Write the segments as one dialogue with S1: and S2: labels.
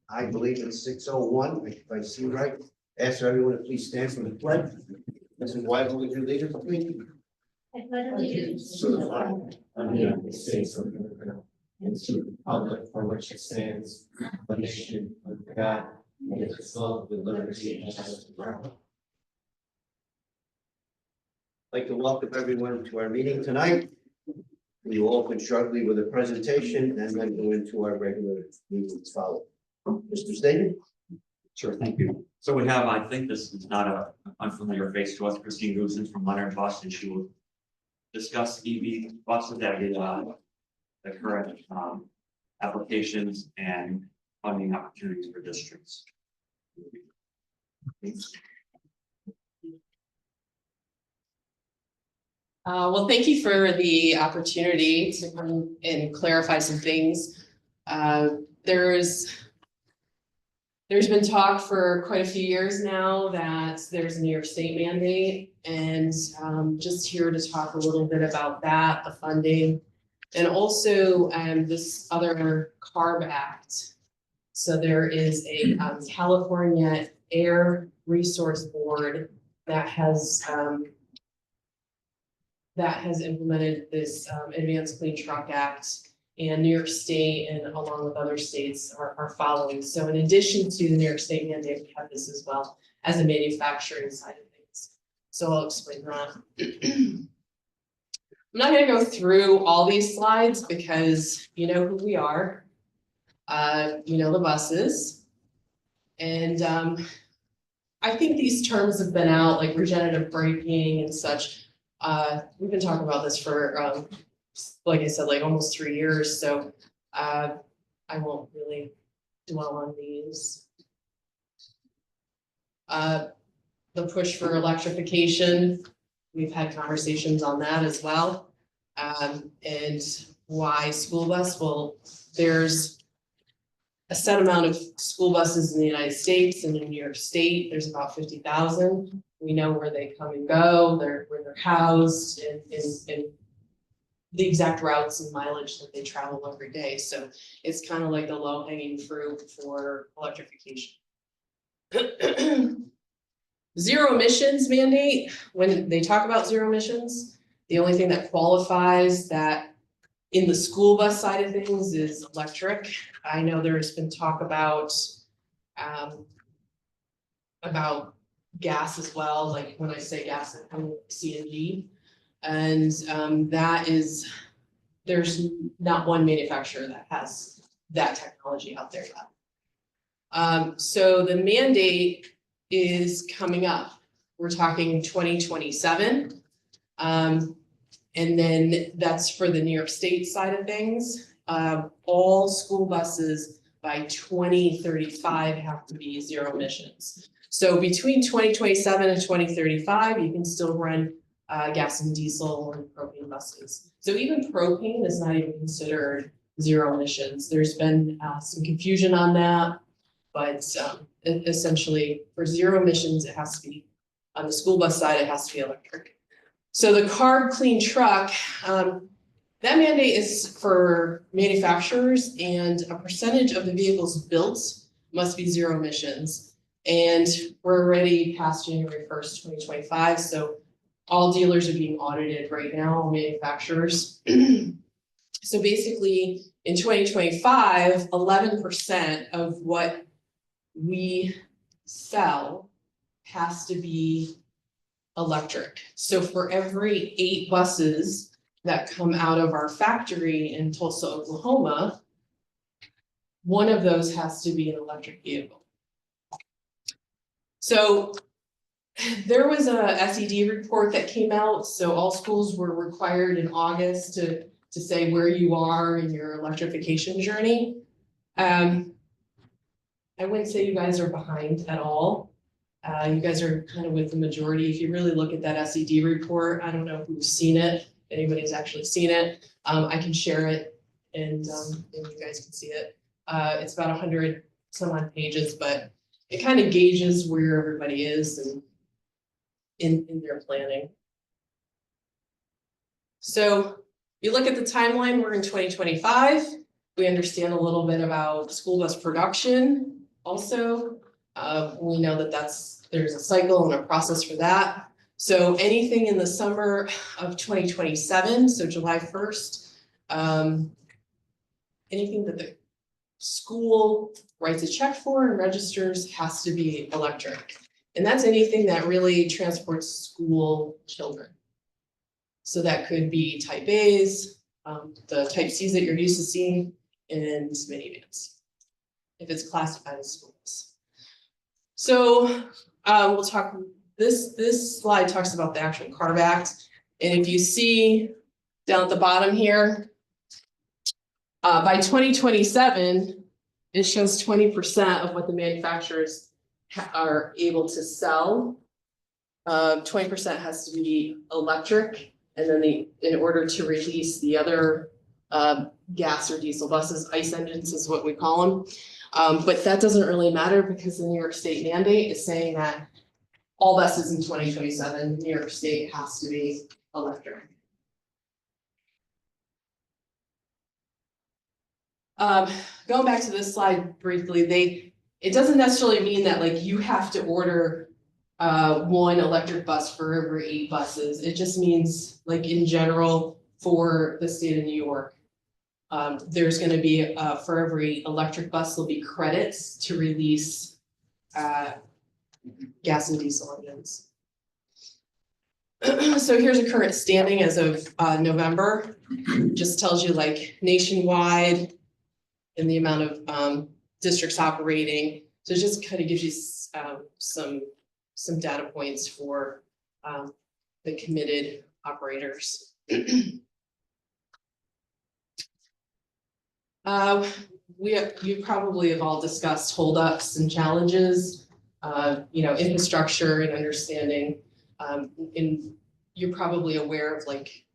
S1: I believe it's 6:01, if I see right. Ask everyone to please stand for the pledge. Mrs. White, would you lead us, please?
S2: I pledge allegiance
S3: to the flag of the United States of America and to the republic for which it stands, one nation under God, indivisible, with liberty and justice for all.
S1: I'd like to welcome everyone to our meeting tonight. We will open shortly with a presentation and then go into our regular meetings follow. Mr. Staten?
S4: Sure, thank you. So we have, I think this is not a unfamiliar face to us, Christine Goosen from Leonard Bus, and she will discuss EV buses that the current applications and funding opportunities for districts.
S5: Well, thank you for the opportunity to come and clarify some things. There's been talk for quite a few years now that there's a New York State mandate, and just here to talk a little bit about that, the funding, and also this other CARB Act. So there is a California Air Resource Board that has implemented this Advanced Clean Truck Act, and New York State and along with other states are following. So in addition to the New York State mandate, we have this as well as a manufacturing side of things. So I'll explain that. I'm not going to go through all these slides because you know who we are, you know the buses, and I think these terms have been out, like regenerative braking and such. We've been talking about this for, like I said, like almost 3 years. So I won't really dwell on these. The push for electrification, we've had conversations on that as well. And why school bus? Well, there's a set amount of school buses in the United States, and in New York State, there's about 50,000. We know where they come and go, where they're housed, and the exact routes and mileage that they travel every day. So it's kind of like the low-hanging fruit for electrification. Zero emissions mandate, when they talk about zero emissions, the only thing that qualifies that in the school bus side of things is electric. I know there's been talk about gas as well. Like when I say gas, I mean CNG. And there's not one manufacturer that has that technology out there yet. So the mandate is coming up. We're talking 2027. And then that's for the New York State side of things. All school buses by 2035 have to be zero emissions. So between 2027 and 2035, you can still run gas and diesel and propane buses. So even propane is not even considered zero emissions. There's been some confusion on that, but essentially for zero emissions, it has to be, on the school bus side, it has to be electric. So the CARB Clean Truck, that mandate is for manufacturers, and a percentage of the vehicles built must be zero emissions. And we're already past January 1st, 2025. So all dealers are being audited right now, manufacturers. So basically in 2025, 11% of what we sell has to be electric. So for every 8 buses that come out of our factory in Tulsa, Oklahoma, one of those has to be an electric vehicle. So there was a SED report that came out. So all schools were required in August to say where you are in your electrification journey. I wouldn't say you guys are behind at all. You guys are kind of with the majority. If you really look at that SED report, I don't know if you've seen it, if anybody's actually seen it. I can share it and you guys can see it. It's about 100 some odd pages, but it kind of gauges where everybody is and in their planning. So you look at the timeline, we're in 2025. We understand a little bit about school bus production also. We know that there's a cycle and a process for that. So anything in the summer of 2027, so July 1st, anything that the school writes a check for and registers has to be electric. And that's anything that really transports school children. So that could be type A's, the type C's that you're used to seeing, and minivans, if it's classified as schools. So we'll talk, this slide talks about the actual CARB Act. And if you see down at the bottom here, by 2027, it shows 20% of what the manufacturers are able to sell. 20% has to be electric, and then in order to release the other gas or diesel buses, ICE engines is what we call them. But that doesn't really matter because the New York State mandate is saying that all buses in 2027, New York State has to be electric. Going back to this slide briefly, it doesn't necessarily mean that like you have to order one electric bus for every 8 buses. It just means like in general for the state of New York, there's going to be for every electric bus, there'll be credits to release gas and diesel engines. So here's a current standing as of November. Just tells you like nationwide and the amount of districts operating. So it just kind of gives you some data points for the committed operators. You probably have all discussed holdups and challenges, infrastructure and understanding. And you're probably aware of like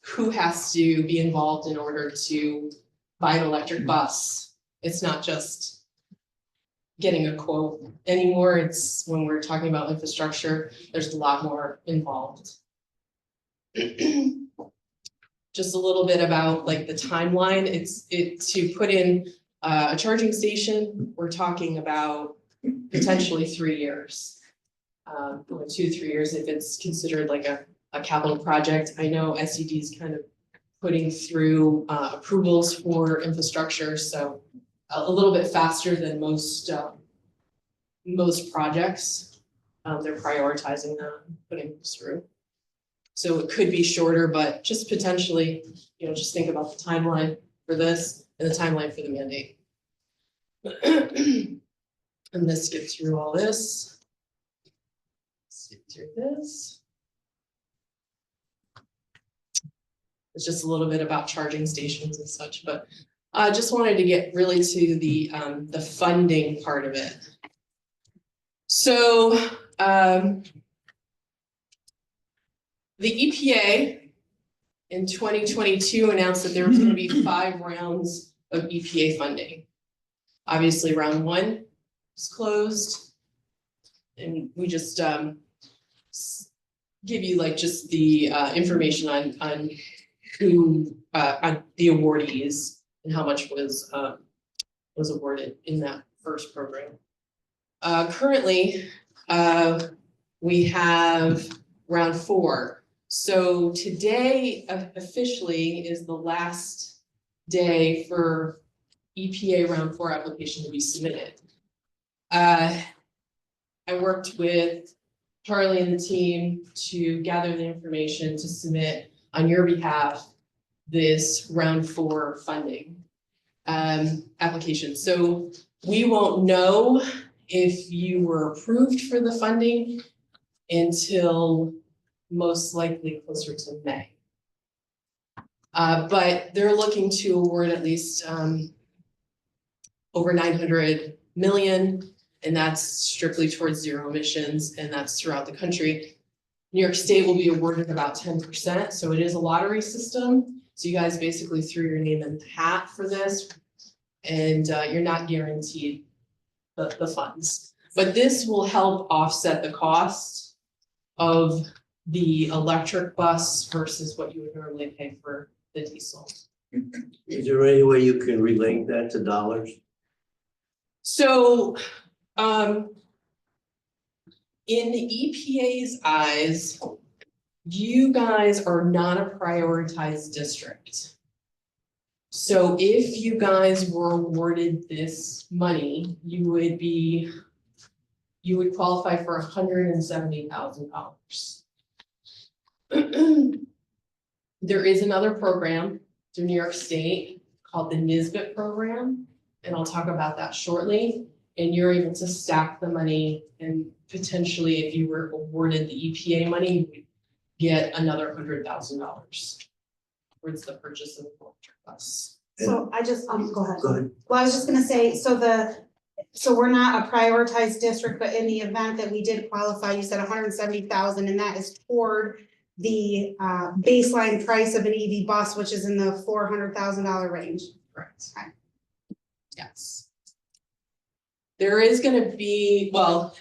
S5: who has to be involved in order to buy an electric bus. It's not just getting a quote anymore. It's when we're talking about infrastructure, there's a lot more involved. Just a little bit about like the timeline. It's to put in a charging station. We're talking about potentially 3 years, 2 to 3 years if it's considered like a capital project. I know SED is kind of putting through approvals for infrastructure, so a little bit faster than most projects. They're prioritizing that, putting this through. So it could be shorter, but just potentially, just think about the timeline for this and the timeline for the mandate. And let's skip through all this. Skip through this. It's just a little bit about charging stations and such, but I just wanted to get really to the funding part of it. So the EPA in 2022 announced that there was going to be 5 rounds of EPA funding. Obviously, round 1 is closed, and we just give you like just the information on who on the awardees and how much was awarded in that first program. Currently, we have round 4. So today officially is the last day for EPA round 4 application to be submitted. I worked with Charlie and the team to gather the information to submit on your behalf this round 4 funding application. So we won't know if you were approved for the funding until most likely closer to May. But they're looking to award at least over 900 million, and that's strictly towards zero emissions, and that's throughout the country. New York State will be awarded about 10%, so it is a lottery system. So you guys basically threw your name in the hat for this, and you're not guaranteed the funds. But this will help offset the cost of the electric bus versus what you would normally pay for the diesel.
S1: Is there any way you can relate that to dollars?
S5: So, in the EPA's eyes, you guys are not a prioritized district. So if you guys were awarded this money, you would qualify for $170,000. There is another program through New York State called the NSBIT program, and I'll talk about that shortly. And you're able to stack the money, and potentially if you were awarded the EPA money, you would get another $100,000 towards the purchase of the electric bus.
S6: So I just, go ahead.
S1: Go ahead.
S6: Well, I was just gonna say, so we're not a prioritized district, but in the event that we did qualify, you said 170,000, and that is toward the baseline price of an EV bus, which is in the $400,000 range.
S5: Correct.
S6: Okay.
S5: Yes. There is gonna be, well,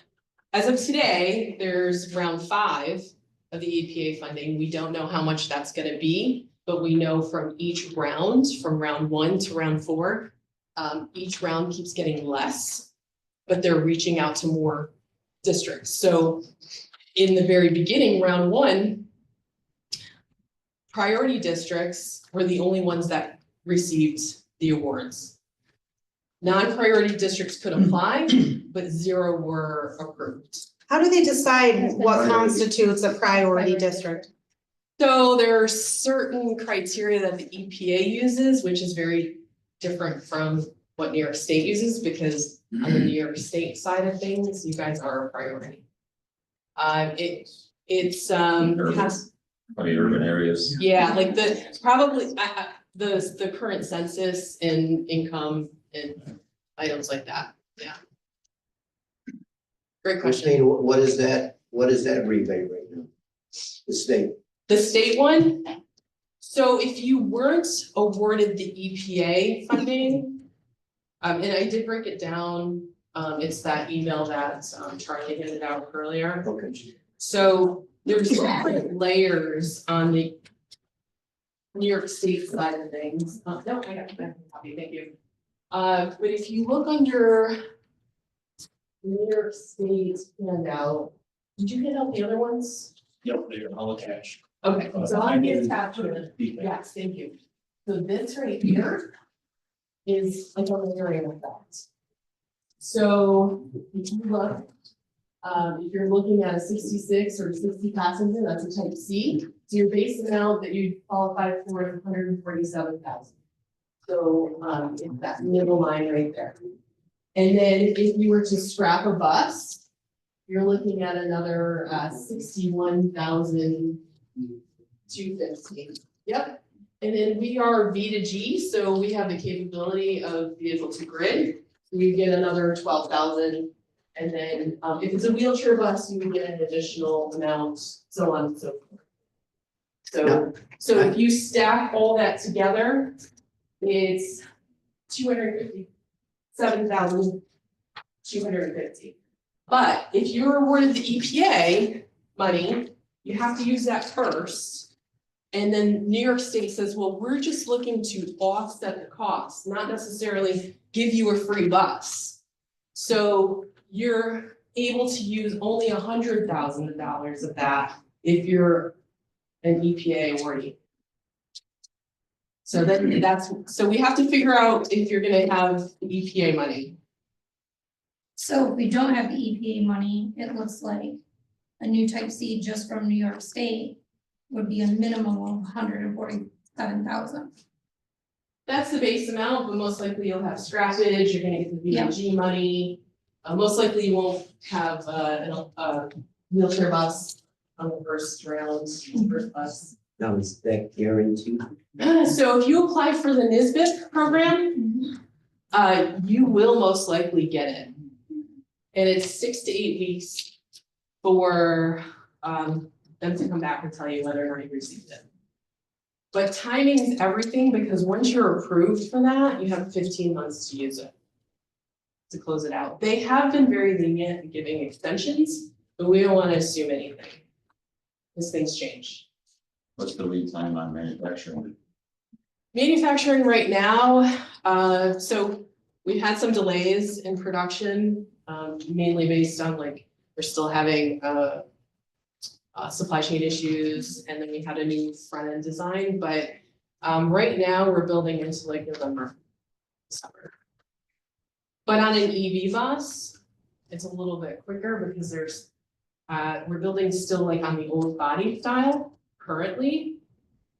S5: as of today, there's round 5 of the EPA funding. We don't know how much that's gonna be, but we know from each round, from round 1 to round 4, each round keeps getting less, but they're reaching out to more districts. So in the very beginning, round 1, priority districts were the only ones that received the awards. Non-priority districts could apply, but 0 were approved.
S6: How do they decide what constitutes a priority district?
S5: So there are certain criteria that the EPA uses, which is very different from what New York State uses, because on the New York State side of things, you guys are a priority. It's has,
S3: Probably urban areas.
S5: yeah, like the current census and income and items like that, yeah. Great question.
S1: Christine, what is that rebate right now? The state,
S5: The state one, so if you weren't awarded the EPA funding, and I did break it down, it's that email that Charlie handed out earlier.
S1: okay.
S5: So there's different layers on the New York State side of things. No, I got that copy, thank you. But if you look under New York State handout, did you hand out the other ones?
S3: Yep, they're all attached.
S5: Okay, so I'm the attachment, yes, thank you. So this right here is like a layering effect. So if you look, if you're looking at a 66 or 60 passenger, that's a type C. So your base amount that you qualify for is 147,000. So it's that middle line right there. And then if you were to scrap a bus, you're looking at another 61,250. Yep. And then we are V to G, so we have the capability of vehicle to grid. We get another 12,000. And then if it's a wheelchair bus, you would get an additional amount, so on and so forth. So if you stack all that together, it's 257,250. But if you're awarded the EPA money, you have to use that first. And then New York State says, well, we're just looking to offset the cost, not necessarily give you a free bus. So you're able to use only $100,000 of that if you're an EPA awardee. So then so we have to figure out if you're gonna have the EPA money.
S2: So if we don't have the EPA money, it looks like a new type C just from New York State would be a minimum of 147,000.
S5: That's the base amount, but most likely you'll have scrappage, you're gonna get the VG money. Most likely you won't have a wheelchair bus on the first round, first bus.
S1: Now, is that guaranteed?
S5: So if you apply for the NSBIT program, you will most likely get it. And it's 6 to 8 weeks for them to come back and tell you whether or not you received it. But timing is everything, because once you're approved for that, you have 15 months to use it, to close it out. They have been very lenient in giving extensions, but we don't want to assume anything, because things change.
S3: What's the lead time on manufacturing?
S5: Manufacturing right now, so we've had some delays in production, mainly based on like, we're still having, supply chain issues, and then we had a new front end design, but, right now we're building into like November, December. But on an EV bus, it's a little bit quicker because there's, we're building still like on the old body style currently.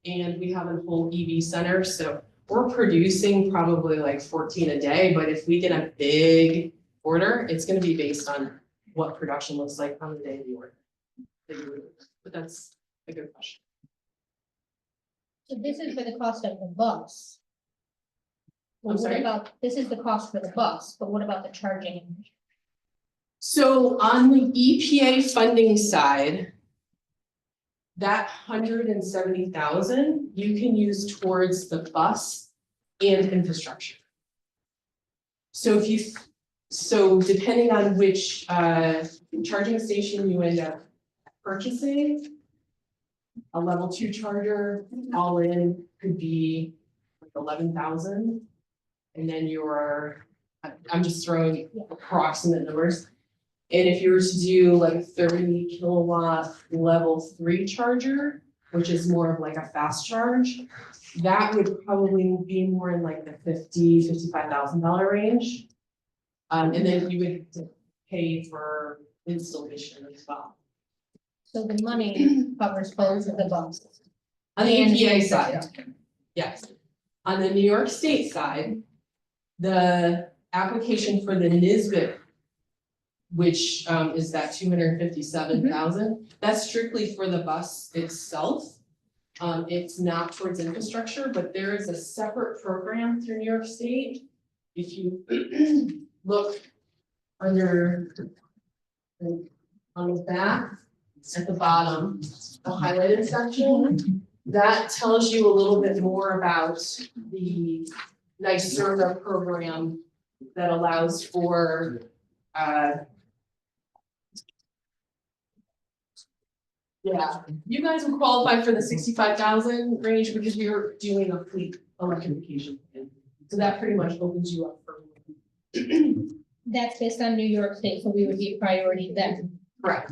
S5: And we have a whole EV center, so we're producing probably like 14 a day, but if we get a big order, it's gonna be based on what production looks like on the day of the order. But that's a good question.
S7: So this is for the cost of the bus. Well,
S5: I'm
S7: what
S5: sorry?
S7: about, this is the cost for the bus, but what about the charging?
S5: So on the EPA funding side, that 170,000 you can use towards the bus and infrastructure. So if you, so depending on which charging station you end up purchasing, a level 2 charger all in could be like 11,000. And then your, I'm just throwing approximate numbers. And if you were to do like a 30 kilowatt level 3 charger, which is more of like a fast charge, that would probably be more in like the $55,000 range. And then you would pay for installation as well.
S7: So the money covers both of the buses.
S5: On the
S7: And
S5: EPA
S7: infrastructure.
S5: side, yes. On the New York State side, the application for the NISBIT, which is that 257,000, that's strictly for the bus itself. It's not towards infrastructure, but there is a separate program through New York State. If you look under on the back at the bottom, the highlighted section, that tells you a little bit more about the NYSERDA program that allows for yeah, you guys would qualify for the 65,000 range because you're doing a fleet electrification plan. So that pretty much opens you up for.
S7: That's based on New York State, so we would be priority then.
S5: Correct.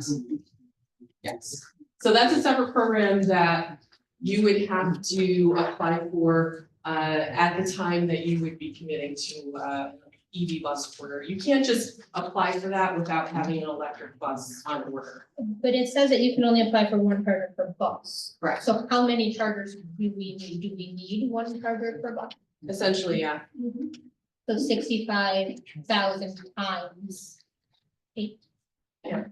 S5: Yes, so that's a separate program that you would have to apply for at the time that you would be committing to EV bus order. You can't just apply for that without having an electric bus on order.
S7: But it says that you can only apply for one charger per bus.
S5: Correct.
S7: So how many chargers do we need? Do we need one charger per bus?
S5: Essentially, yeah.
S7: So 65,000 times 8.
S8: I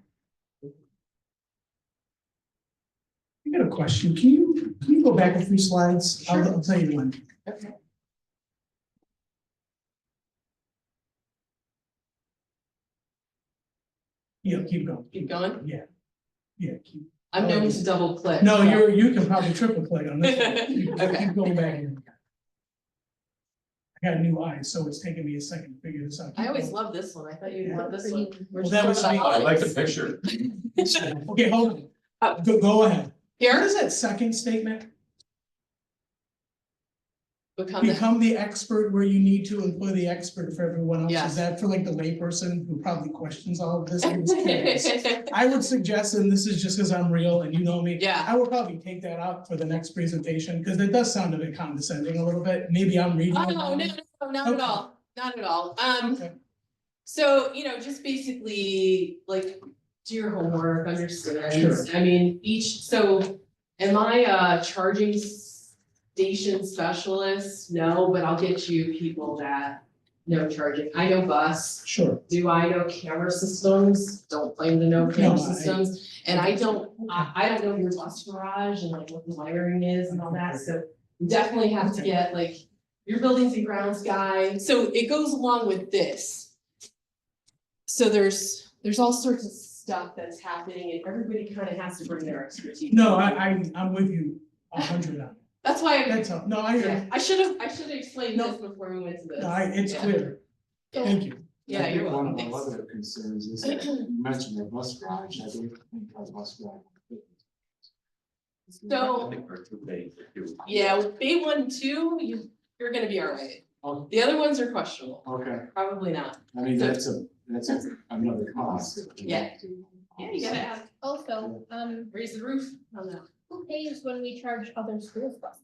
S8: got a question. Can you go back a few slides? I'll tell you when.
S5: Okay.
S8: Yeah, keep going.
S5: Keep going.
S8: Yeah, keep.
S5: I'm known to double click.
S8: No,
S5: so-
S8: you can probably triple click on this. one.
S5: Okay.
S8: Keep going back here. I got new eyes, so it's taking me a second to figure this out.
S5: I always love this one. I thought you'd love this one. We're
S8: Well,
S5: just
S8: that was
S5: talking
S8: me.
S5: about
S8: I like
S5: politics.
S3: picture.
S8: Okay, hold on. Go ahead. What
S5: Here,
S8: is that second statement?
S5: become the,
S8: Become the expert where you need to employ the expert for everyone else.
S5: Yes.
S8: Is that for like the layperson who probably questions all of this? I'm just curious. I would suggest, and this is just because I'm real and you know me.
S5: Yeah.
S8: I would probably take that out for the next presentation, because it does sound a bit condescending a little bit. Maybe I'm reading.
S5: Oh,
S8: it
S5: no,
S8: wrong.
S5: no, not at all, not at all.
S8: Okay.
S5: So, just basically, like, do your homework, understand.
S8: Sure.
S5: I mean, so am I a charging station specialist? No, but I'll get you people that know charging. I know bus.
S8: Sure.
S5: Do I know camera systems? Don't claim to know camera
S8: No, I-
S5: systems. And I don't know your bus garage and like what the wiring is and all that, so you definitely have to get like your buildings and grounds guy. So it goes along with this. So there's all sorts of stuff that's happening and everybody kind of has to bring their expertise.
S8: No, I'm with you 100 on it.
S5: That's why I,
S8: That's all. No, I hear
S5: yeah,
S8: you.
S5: I should have explained
S8: No.
S5: this before we went to this.
S8: No, it's
S5: Yeah.
S8: clear. Thank you.
S5: Yeah, you're
S3: One
S5: welcome.
S3: of my
S5: Thanks.
S3: other concerns is that you mentioned the bus garage, I think the bus garage.
S4: I
S5: So,
S4: think we're too big to do.
S5: yeah, with Bay 1, 2, you're gonna be all right. The other ones are questionable,
S3: Okay,
S5: probably not.
S3: I mean, that's another cost.
S5: Yeah. Yeah, you gotta ask,
S7: Also,
S5: raise the roof on that.
S7: who pays when we charge other schools bus?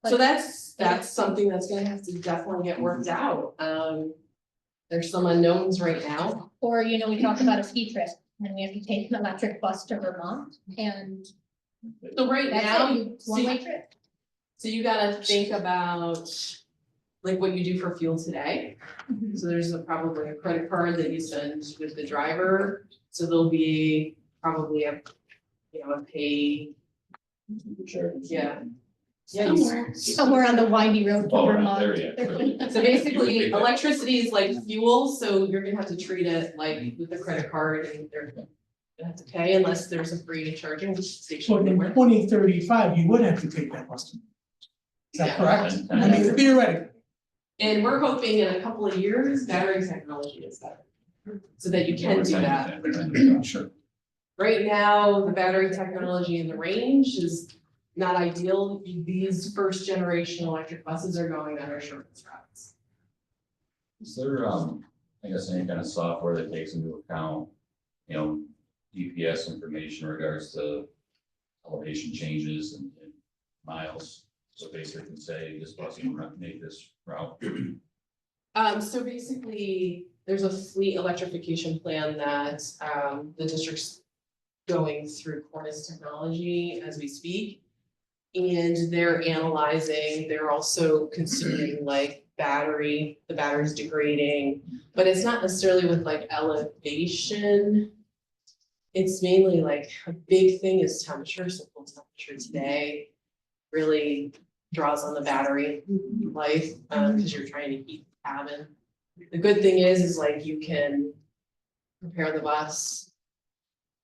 S5: So that's something that's gonna have to definitely get worked out. There's some unknowns right now.
S7: Or, you know, we talk about a ski trip and we have to take an electric bus to Vermont and
S5: So right
S7: that's
S5: now,
S7: it, one-way trip.
S5: so you gotta think about like what you do for fuel today. So there's probably a credit card that you send with the driver, so there'll be probably a, a pay.
S3: Sure.
S5: Yeah.
S7: Somewhere on the windy road to
S3: Oh, not
S7: Vermont.
S3: there
S5: So basically, electricity is like fuel, so you're gonna have to treat it like with the credit card and they're gonna have to pay unless there's a free charging station.
S8: But in
S5: somewhere.
S8: 2035, you would have to take that bus. Is that
S5: Yeah.
S8: correct? I mean, theoretically.
S5: And we're hoping in a couple of years, battery technology is better. So that you can do that.
S8: Sure.
S5: Right now, the battery technology in the range is not ideal. These first generation electric buses are going on our shortest routes.
S9: Is there, I guess, any kind of software that takes into account, GPS information in regards to elevation changes and miles? So basically can say this bus can make this route.
S5: So basically, there's a fleet electrification plan that the district's going through Cornice Technology as we speak. And they're analyzing, they're also considering like the battery's degrading, but it's not necessarily with like elevation. It's mainly like a big thing is temperature, so full temperature today really draws on the battery life, because you're trying to heat the cabin. The good thing is like you can prepare the bus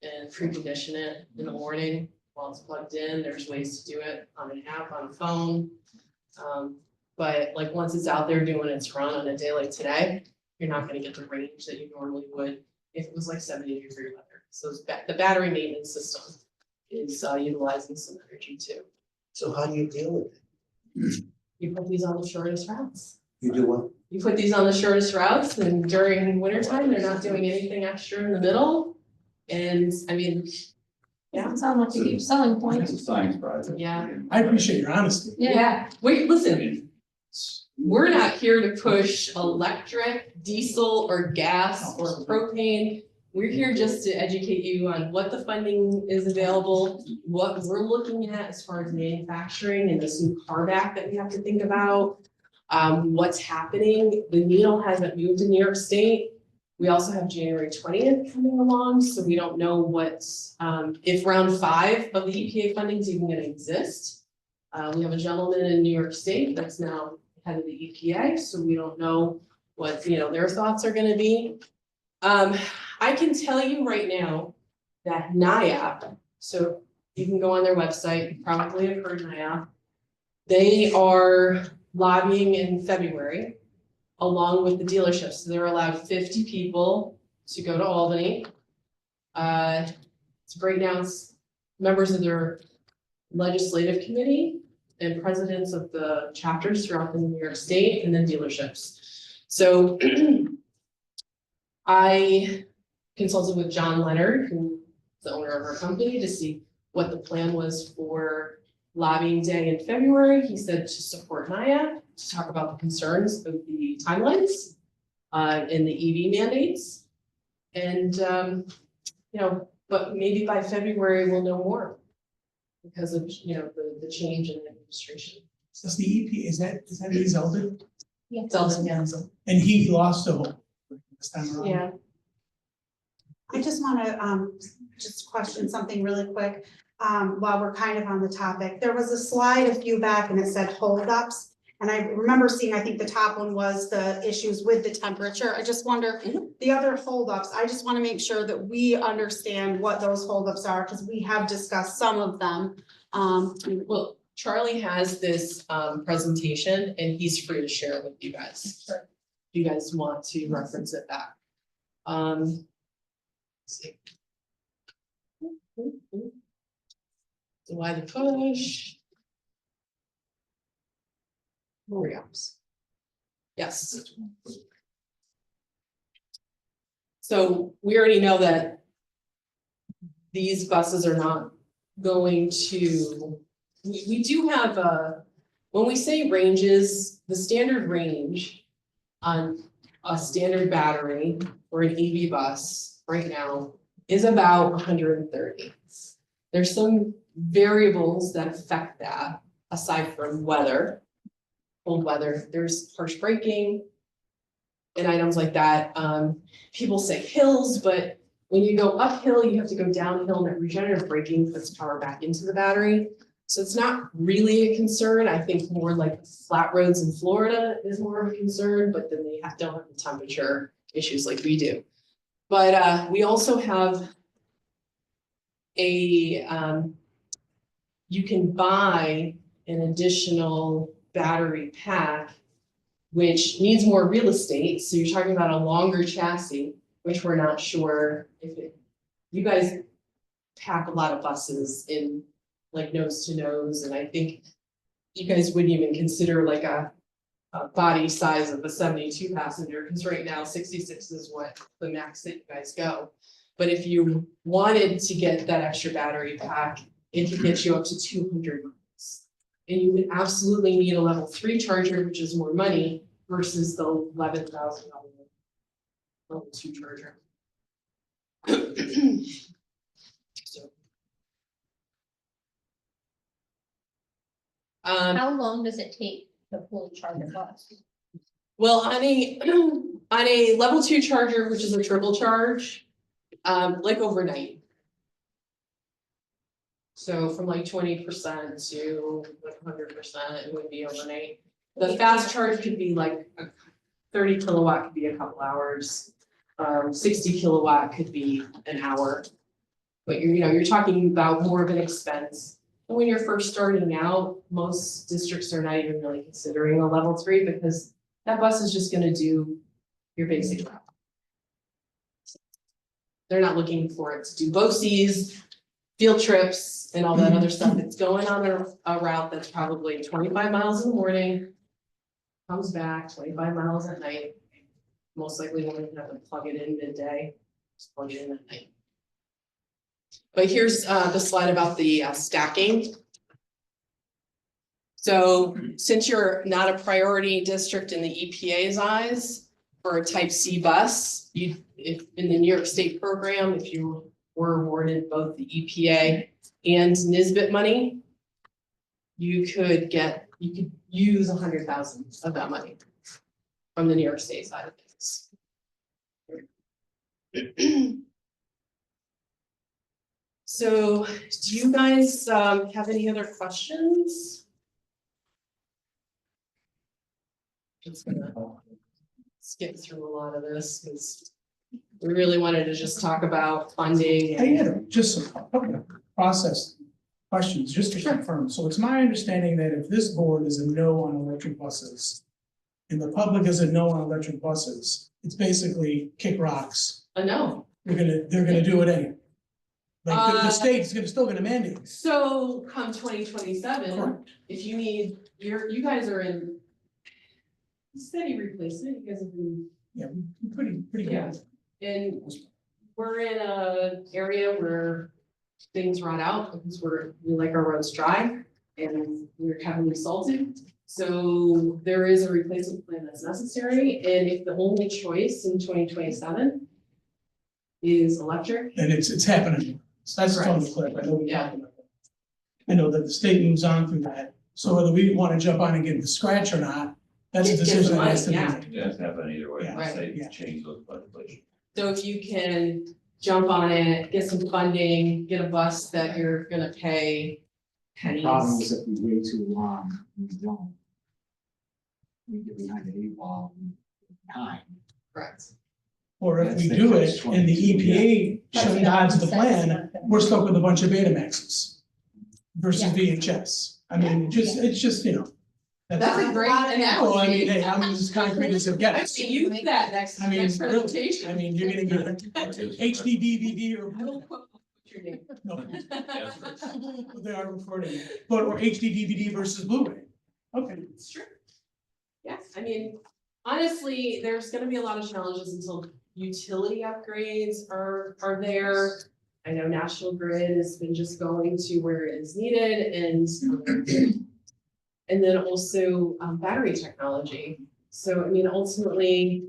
S5: and precondition it in the morning while it's plugged in. There's ways to do it on an app, on a phone. But like once it's out there doing its run on a day like today, you're not gonna get the range that you normally would if it was like 70-degree weather. So the battery maintenance system is utilizing some energy too.
S1: So how do you deal with it?
S5: You put these on the shortest routes.
S1: You do what?
S5: You put these on the shortest routes, and during winter time, they're not doing anything extra in the middle. And I mean, yeah,
S2: Doesn't sound like a huge selling point.
S9: It's a science project.
S5: Yeah.
S8: I appreciate your honesty.
S5: Yeah, wait, listen, we're not here to push electric, diesel, or gas, or propane. We're here just to educate you on what the funding is available, what we're looking at as far as manufacturing and this new CARB Act that we have to think about. What's happening, the needle hasn't moved in New York State. We also have January 20th coming along, so we don't know if round 5 of the EPA funding is even gonna exist. We have a gentleman in New York State that's now head of the EPA, so we don't know what, their thoughts are gonna be. I can tell you right now that NIAP, so you can go on their website, you probably have heard NIAP. They are lobbying in February along with the dealerships. So they're allowed 50 people to go to Albany. To break down members of their legislative committee and presidents of the chapters throughout the New York State, and then dealerships. So I consulted with John Leonard, who's the owner of our company, to see what the plan was for lobbying day in February. He said to support NIAP, to talk about the concerns of the timelines and the EV mandates. And but maybe by February we'll know more because of the change in the administration.
S8: Does the EP, is that Lee Zeldin?
S7: Yeah.
S5: Zeldin, yeah.
S8: And he lost a vote this time around.
S5: Yeah.
S6: I just wanna just question something really quick, while we're kind of on the topic. There was a slide a few back and it said holdups. And I remember seeing, I think the top one was the issues with the temperature. I just wonder, the other holdups, I just wanna make sure that we understand what those holdups are, because we have discussed some of them.
S5: Well, Charlie has this presentation and he's free to share it with you guys. If you guys want to reference it back. Let's see. So why the push? Where we go? Yes. So we already know that these buses are not going to, we do have when we say ranges, the standard range on a standard battery or an EV bus right now is about 130. There's some variables that affect that aside from weather. Cold weather, there's harsh braking and items like that. People say hills, but when you go uphill, you have to go downhill, and that regenerative braking puts power back into the battery. So it's not really a concern. I think more like flat roads in Florida is more of a concern, but then they don't have the temperature issues like we do. But we also have you can buy an additional battery pack, which needs more real estate. So you're talking about a longer chassis, which we're not sure if you guys pack a lot of buses in like nose to nose. And I think you guys wouldn't even consider like a body size of a 72 passenger, because right now 66 is what the max that you guys go. But if you wanted to get that extra battery pack, it could get you up to 200 miles. And you would absolutely need a level 3 charger, which is more money, versus the $11,000 level 2 charger. So,
S7: How long does it take to fully charge a bus?
S5: well, on a level 2 charger, which is a triple charge, like overnight. So from like 20% to like 100%, it would be overnight. The fast charge could be like 30 kilowatt could be a couple hours. 60 kilowatt could be an hour. But you're talking about more of an expense. And when you're first starting out, most districts are not even really considering a level 3 because that bus is just gonna do your basic route. They're not looking for it to do BOCEs, field trips, and all that other stuff. It's going on a route that's probably 25 miles in the morning, comes back 25 miles at night. Most likely won't even have to plug it in midday, just plug it in at night. But here's the slide about the stacking. So since you're not a priority district in the EPA's eyes for a type C bus, if in the New York State program, if you were awarded both the EPA and NSBIT money, you could use 100,000 of that money from the New York State side of things. So do you guys have any other questions? Just gonna skip through a lot of this because we really wanted to just talk about funding.
S8: I had just a couple of process questions, just to confirm. So it's my understanding that if this board is a no on electric buses, and the public is a no on electric buses, it's basically kick rocks.
S5: No.
S8: They're gonna do it anyway. Like the state's still gonna mandate it.
S5: So come 2027,
S8: Correct.
S5: if you need, you guys are in steady replacement, you guys have been.
S8: Yeah, pretty
S5: Yeah.
S8: good.
S5: And we're in a area where things run out because we like our roads dry and we're heavily salted. So there is a replacement plan that's necessary. And if the only choice in 2027 is electric.
S8: And it's happening. So that's totally clear. I know we talked about that. I know that the state moves on through that. So whether we want to jump on and get the scratch or not, that's a
S5: Get the
S8: decision that has to be
S5: money,
S8: made.
S9: Yeah, it's happening either way,
S8: Yeah,
S9: unless they
S8: yeah.
S9: change those legislation.
S5: So if you can jump on it, get some funding, get a bus that you're gonna pay pennies.
S3: Problem is if we wait too long, we won't. We get behind the 8 ball in time.
S5: Correct.
S8: Or if
S3: That's
S8: we
S3: the
S8: do
S3: catch
S8: it and the
S3: 22,
S8: EPA
S7: That's
S8: shut
S7: what
S8: odds the
S7: says.
S8: plan, we're stuck with a bunch of Betamaxes versus
S7: Yeah.
S8: VHS. I mean, it's just,
S5: That's a great
S8: Well, I mean,
S5: analogy.
S8: hey, I'm as concrete as it
S5: I
S8: gets.
S5: see you that next
S8: I mean, really,
S5: presentation.
S8: I mean, you're gonna get HD DVD or.
S5: I will put Your name.
S8: No,
S9: Yes.
S8: they are recording, but or HD DVD versus Blu-ray. Okay,
S5: It's true. Yes, I mean, honestly, there's gonna be a lot of challenges until utility upgrades are there. I know National Grid has been just going to where it is needed and then also battery technology. So, I mean, ultimately,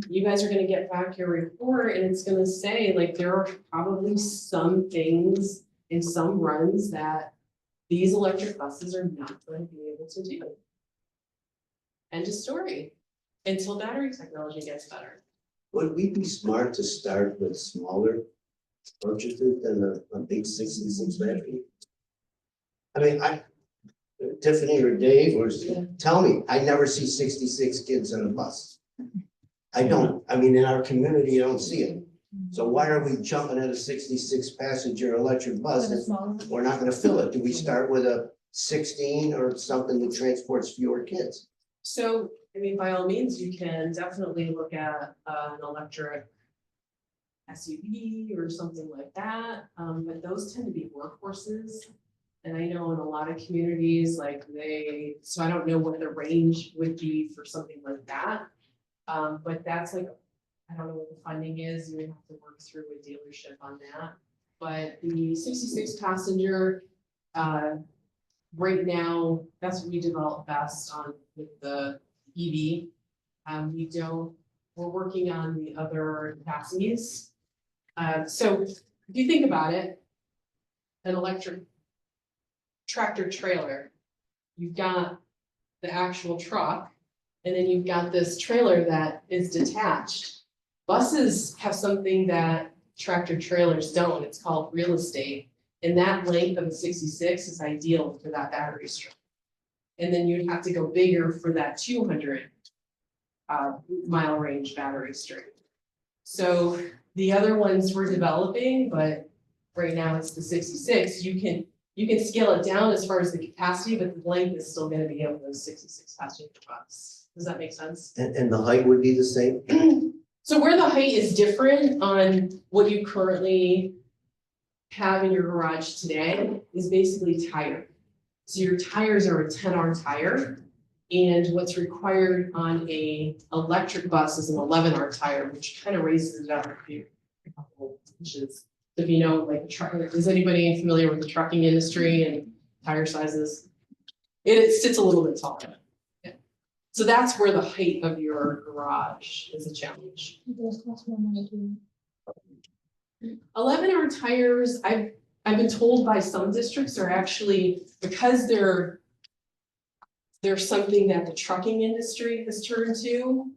S5: you guys are gonna get back your report and it's gonna say, like, there are probably some things in some runs that these electric buses are not going to be able to do. End of story, until battery technology gets better.
S1: Would we be smart to start with smaller purchases than a big 66 battery? I mean, Tiffany or Dave or tell me, I never see 66 kids on a bus. I don't, I mean, in our community, I don't see it. So why are we jumping at a 66 passenger electric bus if we're not gonna fill it? Do we start with a 16 or something that transports fewer kids?
S5: So, I mean, by all means, you can definitely look at an electric SUV or something like that, but those tend to be workhorses. And I know in a lot of communities, like so I don't know what the range would be for something like that. But that's like, I don't know what the funding is, you would have to work through a dealership on that. But the 66 passenger, right now, that's what we develop best on with the EV. We're working on the other chassis. So if you think about it, an electric tractor trailer, you've got the actual truck, and then you've got this trailer that is detached. Buses have something that tractor trailers don't, it's called real estate. And that length of a 66 is ideal for that battery string. And then you'd have to go bigger for that 200 mile range battery string. So the other ones we're developing, but right now it's the 66, you can scale it down as far as the capacity, but the length is still gonna be of those 66 passenger bus. Does that make sense?
S1: And the height would be the same?
S5: So where the height is different on what you currently have in your garage today is basically tire. So your tires are a 10R tire, and what's required on a electric bus is an 11R tire, which kind of raises it up a couple inches. If you know, like a truck, is anybody familiar with the trucking industry and tire sizes? It sits a little bit taller. Yeah. So that's where the height of your garage is a challenge.
S7: Those cost more money too.
S5: 11R tires, I've been told by some districts are actually, because they're something that the trucking industry has turned to,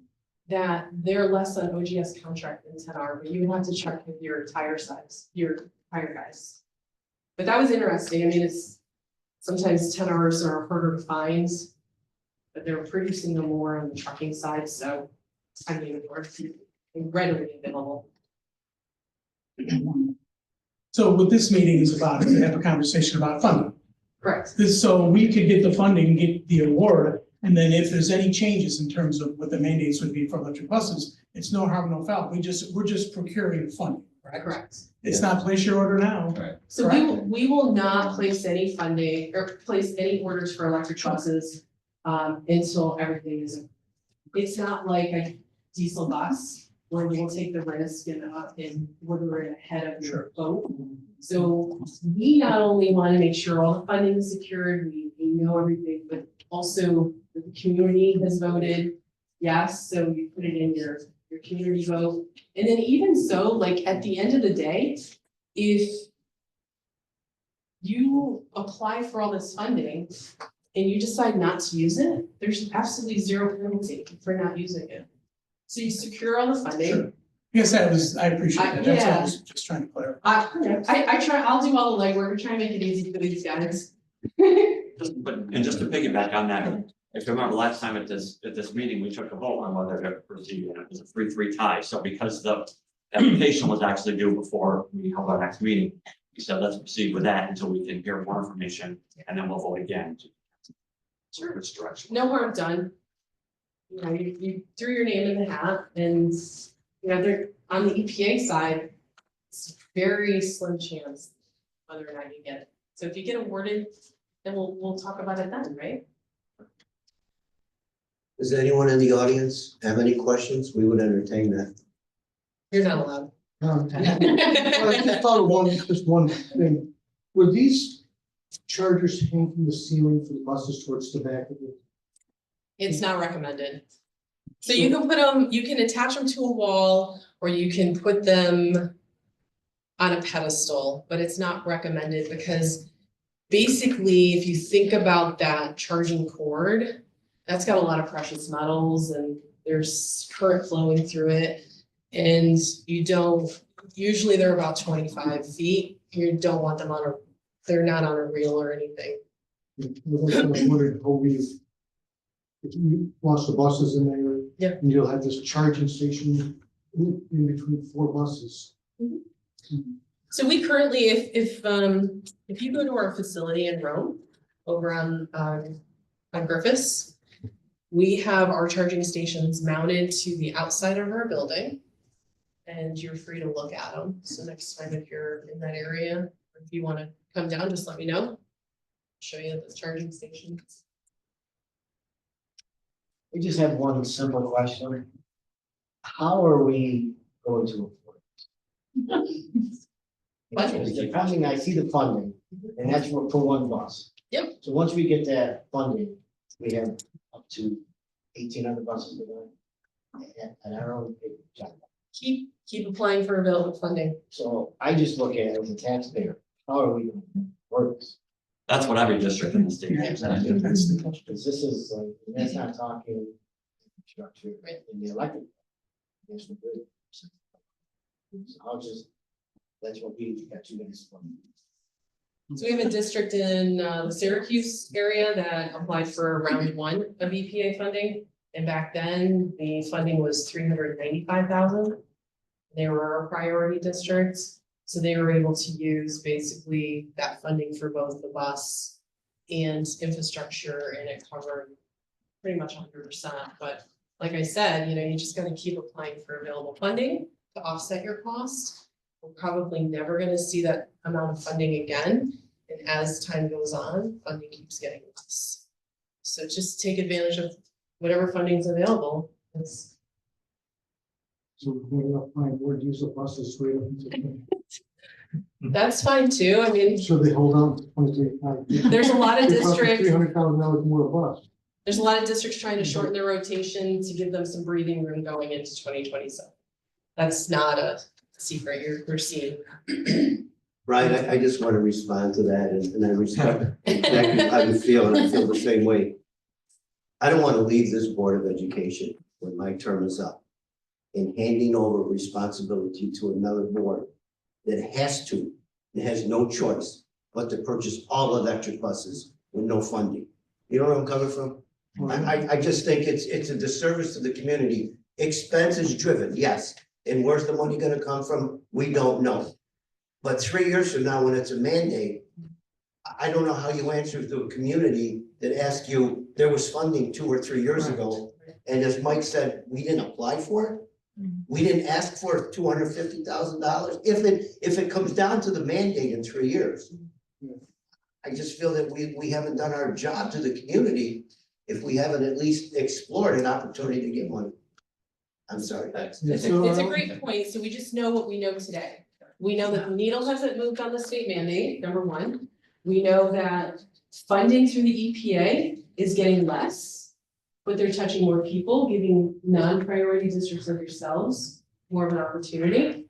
S5: that they're less on OGS contract than 10R, but you would have to check with your tire size, your tire guys. But that was interesting. I mean, it's sometimes 10Rs are harder to find, but they're producing them more on the trucking side, so I mean, they're readily available.
S8: so what this meeting is about is to have a conversation about funding.
S5: Correct.
S8: So we could get the funding, get the award, and then if there's any changes in terms of what the mandates would be for electric buses, it's no harm, no foul. We're just procuring funding, right?
S5: Correct.
S8: It's not place your order now.
S9: Right.
S5: So we will not place any funding or place any orders for electric buses until everything is. It's not like a diesel bus where we'll take the risk and order it ahead of your vote. So we not only want to make sure all the funding is secured, we know everything, but also the community has voted yes, so you put it in your community vote. And then even so, like at the end of the day, if you apply for all this funding and you decide not to use it, there's absolutely zero penalty for not using it. So you secure all the funding.
S8: Sure. Yes, I appreciate that. That's what I was just trying to clarify.
S5: I'll do all the legwork, try and make it easy for these guys.
S4: Just to piggyback on that, if you remember last time at this meeting, we took a vote on whether to proceed, and it was a 3-3 tie. So because the application was actually due before we held our next meeting, we said, let's proceed with that until we can hear more information, and then we'll vote again. Sure. Which direction?
S5: No harm done. You know, you threw your name in the hat, and you know, they're on the EPA side, it's very slim chance whether or not you get it. So if you get awarded, then we'll talk about it then, right?
S1: Does anyone in the audience have any questions? We would entertain that.
S5: You're not allowed.
S10: I just thought of just one thing. Were these chargers hang from the ceiling for the buses towards the back of it?
S5: It's not recommended. So you can put them, you can attach them to a wall, or you can put them on a pedestal, but it's not recommended because basically, if you think about that charging cord, that's got a lot of precious metals and there's current flowing through it. And you don't, usually they're about 25 feet. You don't want them on a, they're not on a reel or anything.
S10: I was wondering how if you lost the buses in there.
S5: Yeah.
S10: And you'll have this charging station in between 4 buses.
S5: So we currently, if you go to our facility in Rome, over on Griffiths, we have our charging stations mounted to the outside of our building. And you're free to look at them. So next time if you're in that area, or if you want to come down, just let me know. Show you the charging stations.
S11: We just have one simple question. How are we going to afford it? Because the funding, I see the funding, and that's for one bus.
S5: Yep.
S11: So once we get that funding, we have up to 1,800 buses to go. And our own job.
S5: Keep applying for available funding.
S11: So I just look at it as a taxpayer. How are we going to work this?
S4: That's what every district in the state.
S8: Yeah, that's the question.
S11: Because this is like, that's not talking infrastructure in the electric. National grid. So I'll just, that's what we got 2 minutes for.
S5: So we have a district in the Syracuse area that applied for round 1 of EPA funding. And back then, the funding was $395,000. They were our priority districts. So they were able to use basically that funding for both the bus and infrastructure, and it covered pretty much 100%. But like I said, you just gotta keep applying for available funding to offset your cost. We're probably never gonna see that amount of funding again. And as time goes on, funding keeps getting less. So just take advantage of whatever funding is available.
S10: So we're going to find more diesel buses straight up into.
S5: That's fine too. I mean,
S10: So they hold on to 23.
S5: there's a lot of districts,
S10: $300,000 more a bus.
S5: there's a lot of districts trying to shorten their rotation to give them some breathing room going into 2027. That's not a secret, you're seeing.
S1: Brian, I just want to respond to that and I respect exactly how you feel and I feel the same way. I don't want to leave this Board of Education when my term is up in handing over responsibility to another board that has no choice but to purchase all electric buses with no funding. You know where I'm coming from? I just think it's a disservice to the community. Expense is driven, yes. And where's the money gonna come from? We don't know. But 3 years from now, when it's a mandate, I don't know how you answer to a community that asked you, there was funding 2 or 3 years ago. And as Mike said, we didn't apply for it. We didn't ask for $250,000. If it comes down to the mandate in 3 years. I just feel that we haven't done our job to the community if we haven't at least explored an opportunity to get money. I'm sorry.
S5: It's a great point. So we just know what we know today. We know that the needle hasn't moved on the state mandate, number 1. We know that funding through the EPA is getting less, but they're touching more people, giving non-priority districts like yourselves more of an opportunity.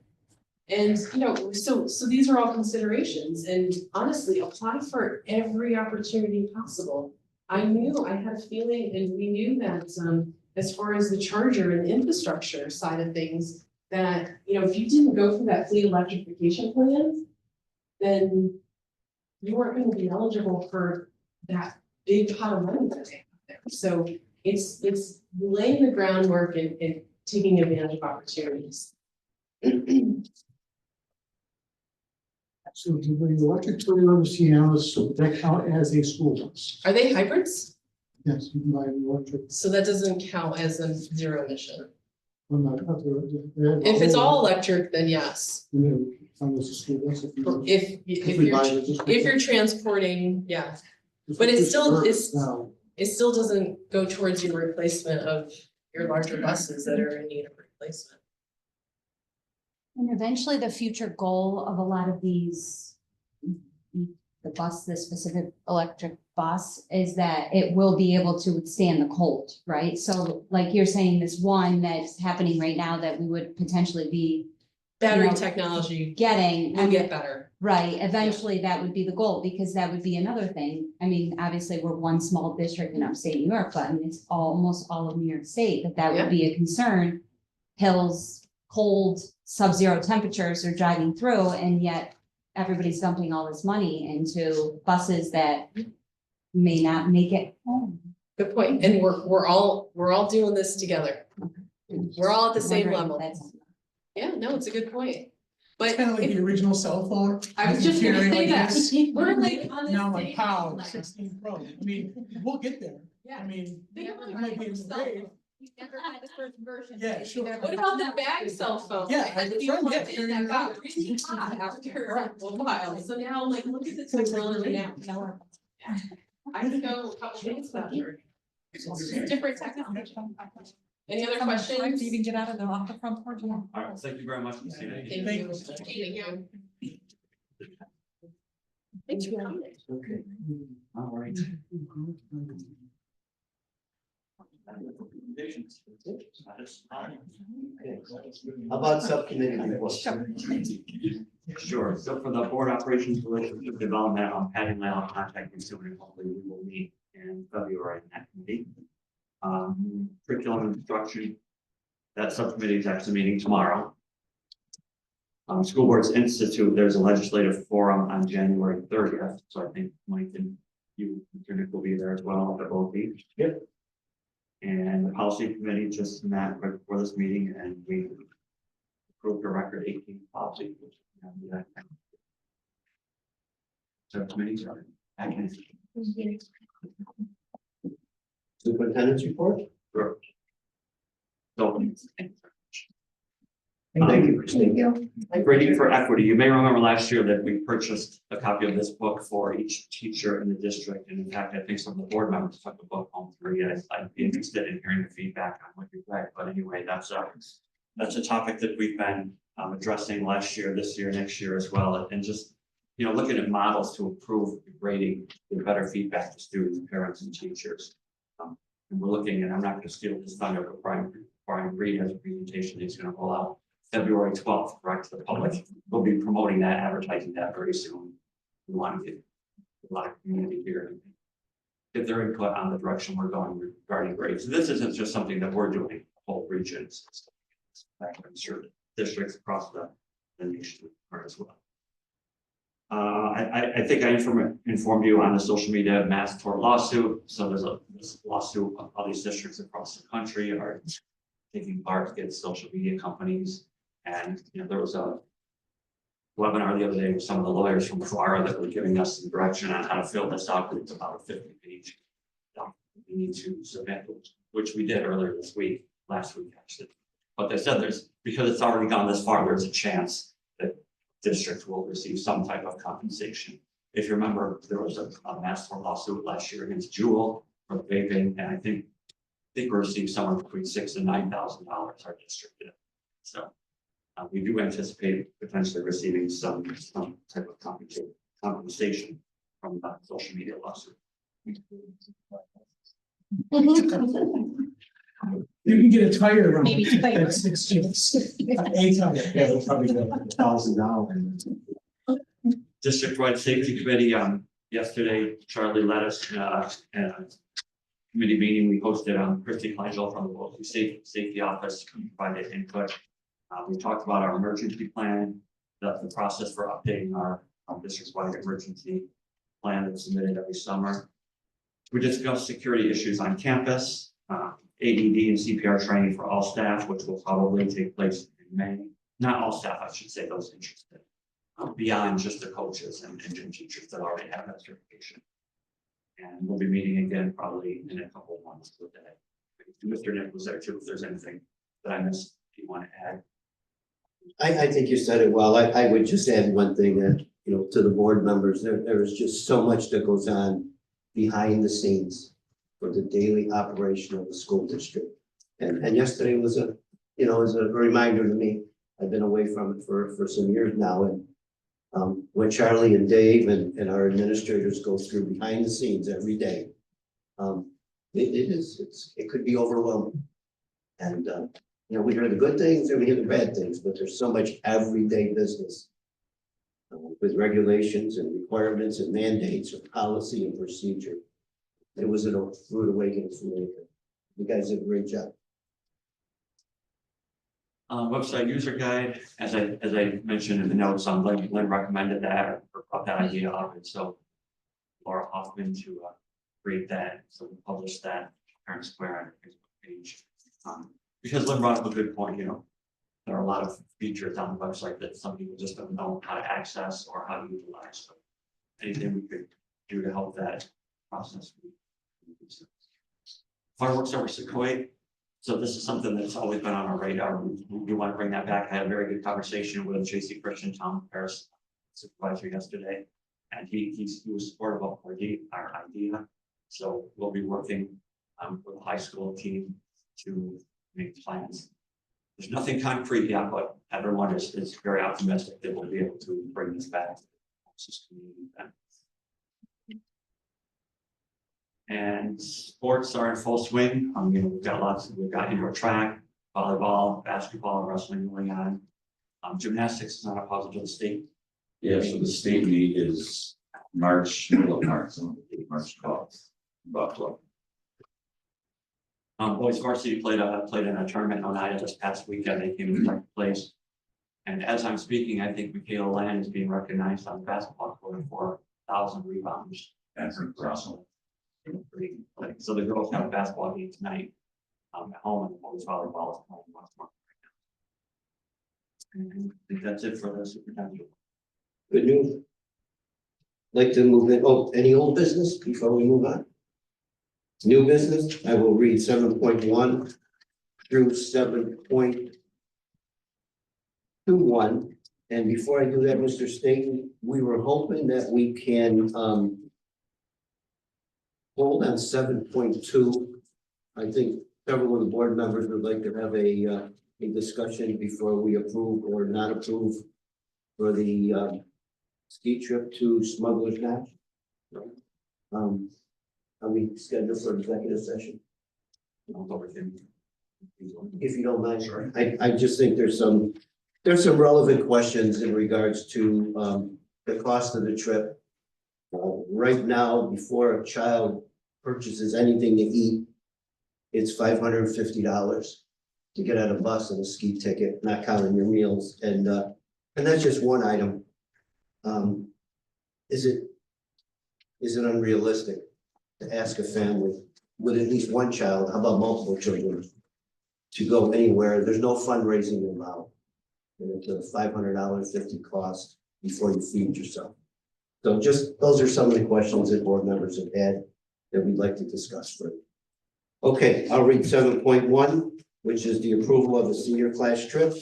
S5: And, so these are all considerations, and honestly, apply for every opportunity possible. I had a feeling, and we knew that, as far as the charger and the infrastructure side of things, that, if you didn't go through that fleet electrification plan, then you weren't going to be eligible for that big pot of money that they have there. So it's laying the groundwork and taking advantage of opportunities.
S10: So do the electric Toyota Siennas, so that count as a school bus?
S5: Are they hybrids?
S10: Yes, you can buy an electric.
S5: So that doesn't count as a zero emission.
S10: Well, not-
S5: If it's all electric, then yes.
S10: finance the school bus if you.
S5: If
S10: we
S5: you're,
S10: buy the district
S5: if you're
S10: bus.
S5: transporting, yeah,
S10: If
S5: but
S10: we
S5: it's
S10: just
S5: still-
S10: start
S5: it's-
S10: now,
S5: it still doesn't go towards your replacement of your larger buses that are in need of replacement.
S12: And eventually the future goal of a lot of these, the specific electric bus is that it will be able to withstand the cold, right? So like you're saying, this one that's happening right now that we would potentially be
S5: Battery
S12: know,
S5: technology
S12: getting.
S5: will get better.
S12: Right, eventually that would be the goal, because that would be another thing. I mean, obviously, we're one small district in upstate New York, but I mean, it's almost all of New York State, that
S5: Yeah.
S12: would be a concern. Hills, cold, sub-zero temperatures are driving through, and yet everybody's dumping all this money into buses that may not make it home.
S5: Good point. And we're all doing this together. We're all at the same
S12: Wondering if
S5: level.
S12: that's-
S5: Yeah, no, it's a good point. But
S8: It's kind of like
S5: if-
S8: the original cell phone.
S5: I was
S8: You
S5: just gonna
S8: carry
S5: say
S8: like
S5: that.
S8: this.
S5: We're like on this
S8: Now like
S5: stage
S8: pow,
S5: now.
S8: 16 Pro. I mean, we'll get there.
S5: Yeah.
S8: I mean,
S5: Think about
S8: it might be in the
S5: cell
S8: grade.
S5: phone.
S8: Yeah, sure.
S5: What about the bag cell phone?
S8: Yeah,
S5: I had to
S8: I
S5: be
S8: tried
S5: plugged
S8: that,
S5: in,
S8: carrying
S5: that
S8: it
S5: got
S8: out.
S5: really hot after a while, so now like, look at the technology now. I could go a couple days without charging. Different technology. Any other questions?
S13: Even get out of the off the front porch.
S4: All right, thank you very much. Christina.
S5: Thank you. Thank you. Thanks for coming.
S1: Okay.
S4: All right.
S1: How about subcommittee reports?
S4: Sure, so for the board operations relationship development, Patty and I will contact you soon, and hopefully we will meet in February in that committee. Curriculum instruction, that subcommittee is actually meeting tomorrow. School Boards Institute, there's a legislative forum on January 30th, so I think Mike and you, Mr. Nick, will be there as well, at both meetings.
S1: Yep.
S4: And the policy committee just met right before this meeting, and we approved a record 18 policy. Which, subcommittees are active.
S1: Superintendent's report?
S4: Sure. So,
S1: Thank you, Christine.
S4: Grading for Equity, you may remember last year that we purchased a copy of this book for each teacher in the district. And in fact, I think some of the board members took the book home to read. I'd be interested in hearing the feedback on what you read, but anyway, that's a topic that we've been addressing last year, this year, next year as well, and just, you know, looking at models to improve the grading, give better feedback to students, parents, and teachers. And we're looking, and I'm not going to steal this thunder, but Brian Reed has a presentation he's going to roll out February 12th, correct, to the public. We'll be promoting that, advertising that very soon. We want to get a lot of community here and get their input on the direction we're going regarding grades. This isn't just something that we're doing, whole regions. I'm sure districts across the nation are as well. I think I informed you on the social media mass tort lawsuit. So there's this lawsuit of all these districts across the country are taking part against social media companies. And, you know, there was a webinar the other day with some of the lawyers from Florida that were giving us some direction on how to fill this out. It's about a 50-page document we need to submit, which we did earlier this week, last week actually. But they said because it's already gone this far, there's a chance that districts will receive some type of compensation. If you remember, there was a mass tort lawsuit last year against Jewel for the vaping, and I think we received somewhere between $6,000 and $9,000 our district did. So we do anticipate potentially receiving some type of compensation from the social media lawsuit.
S8: You can get a tire around
S7: Maybe
S8: it.
S7: tire.
S8: That's 6 chips. A tire.
S11: Yeah, they'll probably go $1,000.
S4: District-wide safety committee, yesterday, Charlie led us, committee meeting we hosted, Christy Klangel from the BOE Safety Office provided input. We talked about our emergency plan, the process for updating our district-wide emergency plan that's submitted every summer. We discussed security issues on campus, AED and CPR training for all staff, which will probably take place in May. Not all staff, I should say, those interested, beyond just the coaches and gym teachers that already have that certification. And we'll be meeting again probably in a couple of months with that. Mr. Nick was there too, if there's anything that I missed, if you want to add.
S1: I think you said it well. I would just add one thing that, you know, to the board members, there is just so much that goes on behind the scenes for the daily operation of the school district. And yesterday was a, you know, was a reminder to me. I've been away from it for some years now, and what Charlie and Dave and our administrators go through behind the scenes every day. It could be overwhelming. And, you know, we hear the good things and we hear the bad things, but there's so much everyday business with regulations and requirements and mandates of policy and procedure. It was a rude awakening for me. You guys did a great job.
S4: Website user guide, as I mentioned in the notes, Lynn recommended that or brought that idea up, and so Laura Hoffman to create that, so we publish that Parent Square on our Facebook page. Because Lynn brought up a good point, you know, there are a lot of features on the website that some people just don't know how to access or how to utilize. So anything we could do to help that process. Fireworks over Sequoia. So this is something that's always been on our radar. We want to bring that back. I had a very good conversation with J.C. Christian, Tom Paris supervisor yesterday, and he was supportive of our idea. So we'll be working with the high school team to make plans. There's nothing concrete yet, but everyone is very optimistic that we'll be able to bring this back to the community event. And sports are in full swing. You know, we've got indoor track, volleyball, basketball, wrestling going on. Gymnastics is not a positive state.
S9: Yeah, so the state meet is middle of March, March 12th, Buffalo.
S4: Boys varsity played in a tournament on Oneida this past weekend. They came in second place. And as I'm speaking, I think Michaela Land is being recognized on the basketball court for 1,000 rebounds.
S9: That's awesome.
S4: So the girls have a basketball game tonight at home, and the boys volleyball is playing once more right now. And I think that's it for the superintendent.
S1: Good news. Like to move in, any old business before we move on? New business, I will read 7.1 through 7.21. And before I do that, Mr. Staten, we were hoping that we can hold on 7.2. I think several of the board members would like to have a discussion before we approve or not approve for the ski trip to Smuggler's Notch. Are we scheduled for executive session? If you don't mind, sure. I just think there's some relevant questions in regards to the cost of the trip. Right now, before a child purchases anything to eat, it's $550 to get on a bus and a ski ticket, not counting your meals, and that's just one item. Is it unrealistic to ask a family with at least one child, how about multiple children, to go anywhere? There's no fundraising involved. And it's a $500.50 cost before you feed yourself. So just, those are some of the questions that board members have had that we'd like to discuss further. Okay, I'll read 7.1, which is the approval of the senior class trip.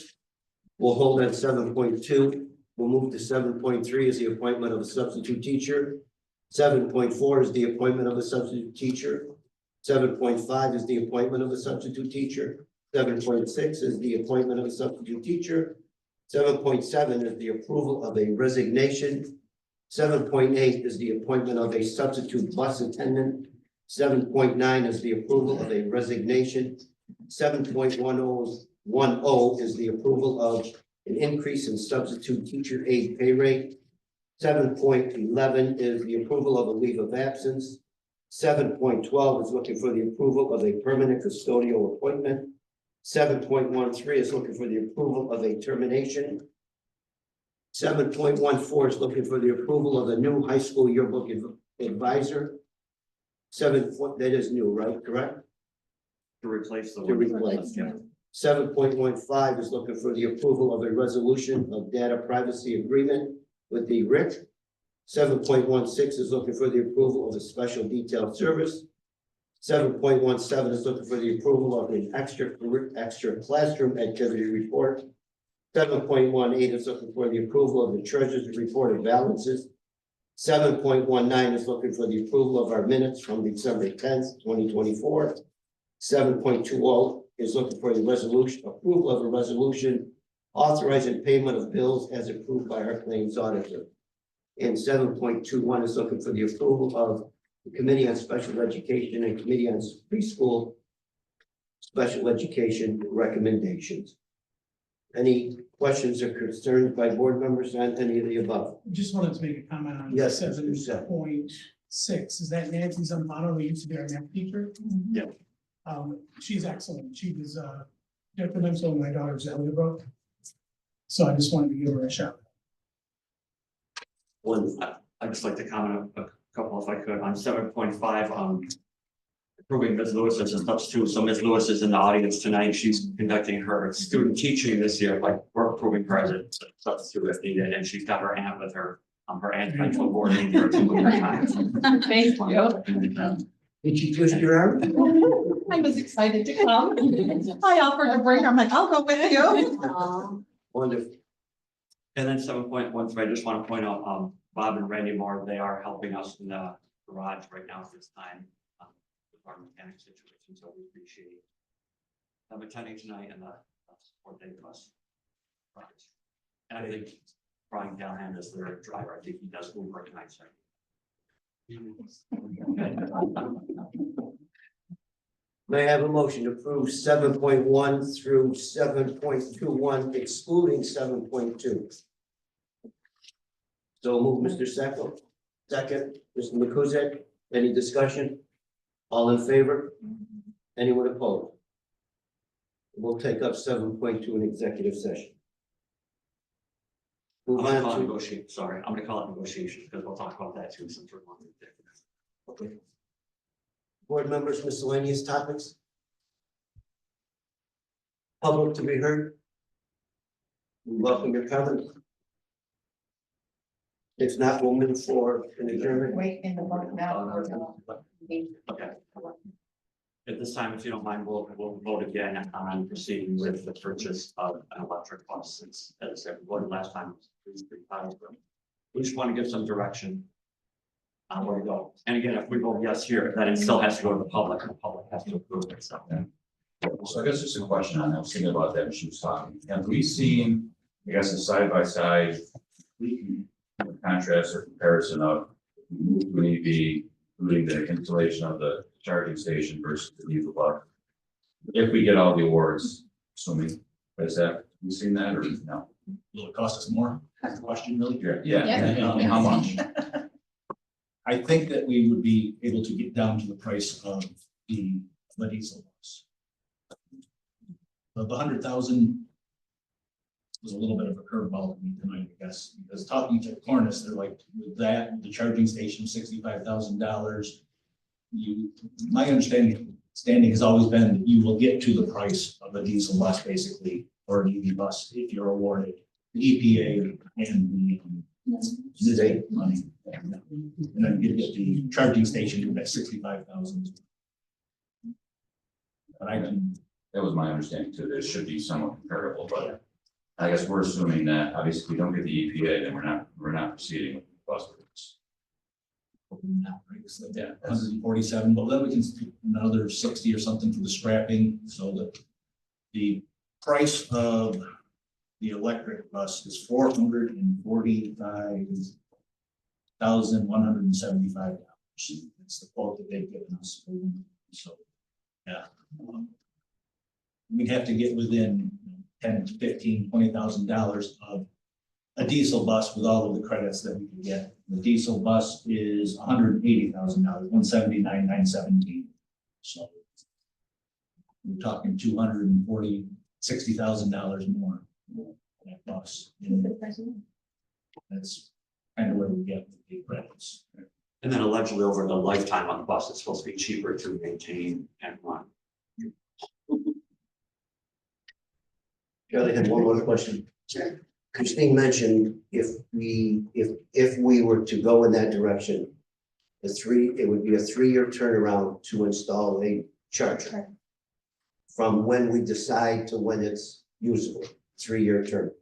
S1: We'll hold on 7.2. We'll move to 7.3 is the appointment of a substitute teacher. 7.4 is the appointment of a substitute teacher. 7.5 is the appointment of a substitute teacher. 7.6 is the appointment of a substitute teacher. 7.7 is the approval of a resignation. 7.8 is the appointment of a substitute bus attendant. 7.9 is the approval of a resignation. 7.10 is the approval of an increase in substitute teacher aide pay rate. 7.11 is the approval of a leave of absence. 7.12 is looking for the approval of a permanent custodial appointment. 7.13 is looking for the approval of a termination. 7.14 is looking for the approval of a new high school yearbook advisor. That is new, right? Correct?
S4: To replace the.
S1: To replace. 7.15 is looking for the approval of a resolution of data privacy agreement with the RIC. 7.16 is looking for the approval of a special detailed service. 7.17 is looking for the approval of an extra classroom activity report. 7.18 is looking for the approval of the treasurer's report of balances. 7.19 is looking for the approval of our minutes from December 10th, 2024. 7.20 is looking for the resolution, approval of a resolution authorizing payment of bills as approved by our claims auditor. And 7.21 is looking for the approval of the Committee on Special Education and Committee on Preschool Special Education recommendations. Any questions or concerns by board members on any of the above?
S8: Just wanted to make a comment on
S1: Yes, Mr.
S8: 7.6. Is that Nancy Zampano, who used to be our math teacher?
S4: Yeah.
S8: She's excellent. She was detrimental in my daughter's algebra. So I just wanted to give her a shout.
S4: I'd just like to comment a couple if I could on 7.5, approving Ms. Lewis as a substitute. So Ms. Lewis is in the audience tonight. She's conducting her student teaching this year, like we're approving her as a substitute if needed, and she's got her aunt with her. Her aunt went to a board meeting or two other times.
S5: Thank you.
S1: Did you twist your arm?
S5: I was excited to come. I offered to bring her, I'm like, I'll go with you.
S1: Wonderful.
S4: And then 7.13, I just want to point out, Bob and Randy Moore, they are helping us in the garage right now at this time. With our mechanic situation, so we appreciate them attending tonight and the support they give us. And I think Brian Callahan is their driver. I think he does Uber tonight, so.
S1: May I have a motion to approve 7.1 through 7.21, excluding 7.2? So move, Mr. Sacco. Second, Mr. Mekuzek. Any discussion? All in favor? Anyone opposed? We'll take up 7.2 in executive session.
S4: I'm
S1: Move
S4: gonna call
S1: on
S4: it
S1: to,
S4: negotiation, sorry, I'm gonna call it negotiation because we'll talk about that too since we're on the
S1: okay. Board members, miscellaneous topics? Public to be heard? We welcome your comments. If not, we'll move for an adjournment.
S5: Wait in the book now.
S4: Okay. At this time, if you don't mind, we'll vote again on proceeding with the purchase of an electric bus, since, as I said, we voted last time. We just want to give some direction on where to go. And again, if we vote yes here, then it still has to go to the public, and the public has to approve it, so.
S9: So I guess just a question on that, I was thinking about that when she was talking. Have we seen, I guess, a side by side contrast or comparison of maybe including the installation of the charging station versus the diesel bus? If we get all the awards, assuming, is that, we seen that or no?
S13: Will it cost us more? That's the question, really.
S9: Yeah, and how much?
S13: I think that we would be able to get down to the price of the diesel bus. The 100,000 was a little bit of a curveball to me tonight, I guess, because talking to Cornice, they're like, with that, the charging station, $65,000. My understanding has always been that you will get to the price of a diesel bus, basically, or an EV bus, if you're awarded the EPA and the state money. And then you get the charging station at 65,000. But I can.
S9: That was my understanding too, that it should be somewhat comparable, but I guess we're assuming that obviously if we don't get the EPA, then we're not proceeding with the bus routes.
S13: Yeah, 147, but then we can speak another 60 or something for the scrapping, so that the price of the electric bus is $445,175. That's the quote that they've given us. So, yeah. We'd have to get within $10,000, $15,000, $20,000 of a diesel bus with all of the credits that we can get. The diesel bus is $180,000, $179,917. So we're talking $60,000 more for that bus. And that's kind of where we get the credits.
S4: And then allegedly over the lifetime on the bus, it's supposed to be cheaper to maintain and run.
S1: Charlie had one more question. Sure. Christine mentioned if we were to go in that direction, it would be a 3-year turnaround to install a charger. From when we decide to when it's usable, 3-year term.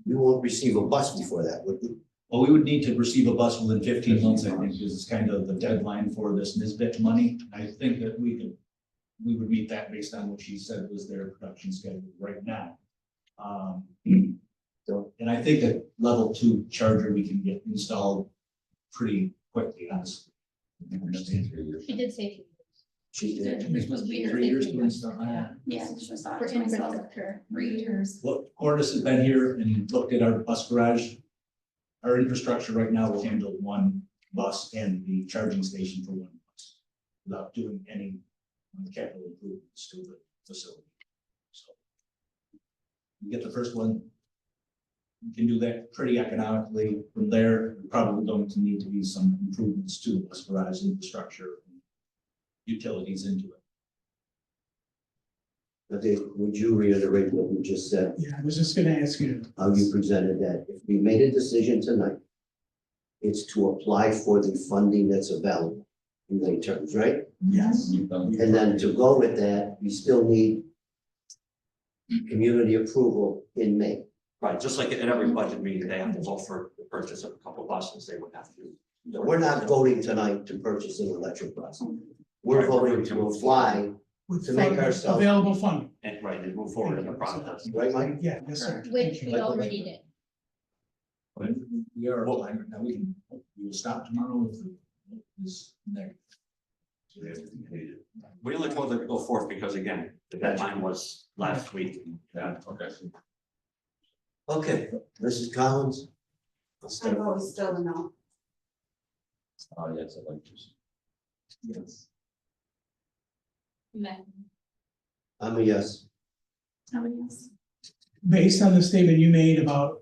S1: You won't receive a bus before that, would you?
S13: Well, we would need to receive a bus within 15 months, I think, is kind of the deadline for this NISBIC money. I think that we would meet that based on what she said was their production schedule right now. So, and I think that level 2 charger we can get installed pretty quickly, honestly.
S7: She did say.
S1: She did.
S2: Which was weird.
S13: 3 years to install.
S2: Yeah, it's just thought
S7: For
S2: to myself,
S7: infrastructure.
S2: 3 years.
S13: Well, Cordis has been here and looked at our bus garage. Our infrastructure right now will handle 1 bus and the charging station for 1 bus without doing any capital improvements to the facility. So we get the first one. We can do that pretty economically. From there, we're probably going to need to be some improvements to the bus garage infrastructure and utilities into it.
S1: Okay, would you reiterate what you just said,
S8: Yeah, I was just gonna ask you.
S1: how you presented that? If we made a decision tonight, it's to apply for the funding that's available in lay terms, right?
S8: Yes.
S1: And then to go with that, we still need community approval in May.
S4: Right, just like at every budget meeting, they have to vote for the purchase of a couple buses, they would have to.
S1: So we're not voting tonight to purchase an electric bus. We're voting to apply,
S8: With
S1: To make
S8: funding,
S1: ourselves-
S8: available funding.
S4: And right, and move forward in the process.
S1: right, Mike?
S8: Yeah, yes, sir.
S7: Which we already did.
S13: We are applying right now. We will stop tomorrow if this next.
S4: We only told them to go forth because again, the deadline was last week.
S9: Yeah, okay.
S1: Okay, Mrs. Collins? I'll start.
S6: I'm always still a no.
S9: Oh, yes, I'd like to.
S13: Yes.
S1: I'm a yes.
S2: Oh, yes.
S8: Based on the statement you made about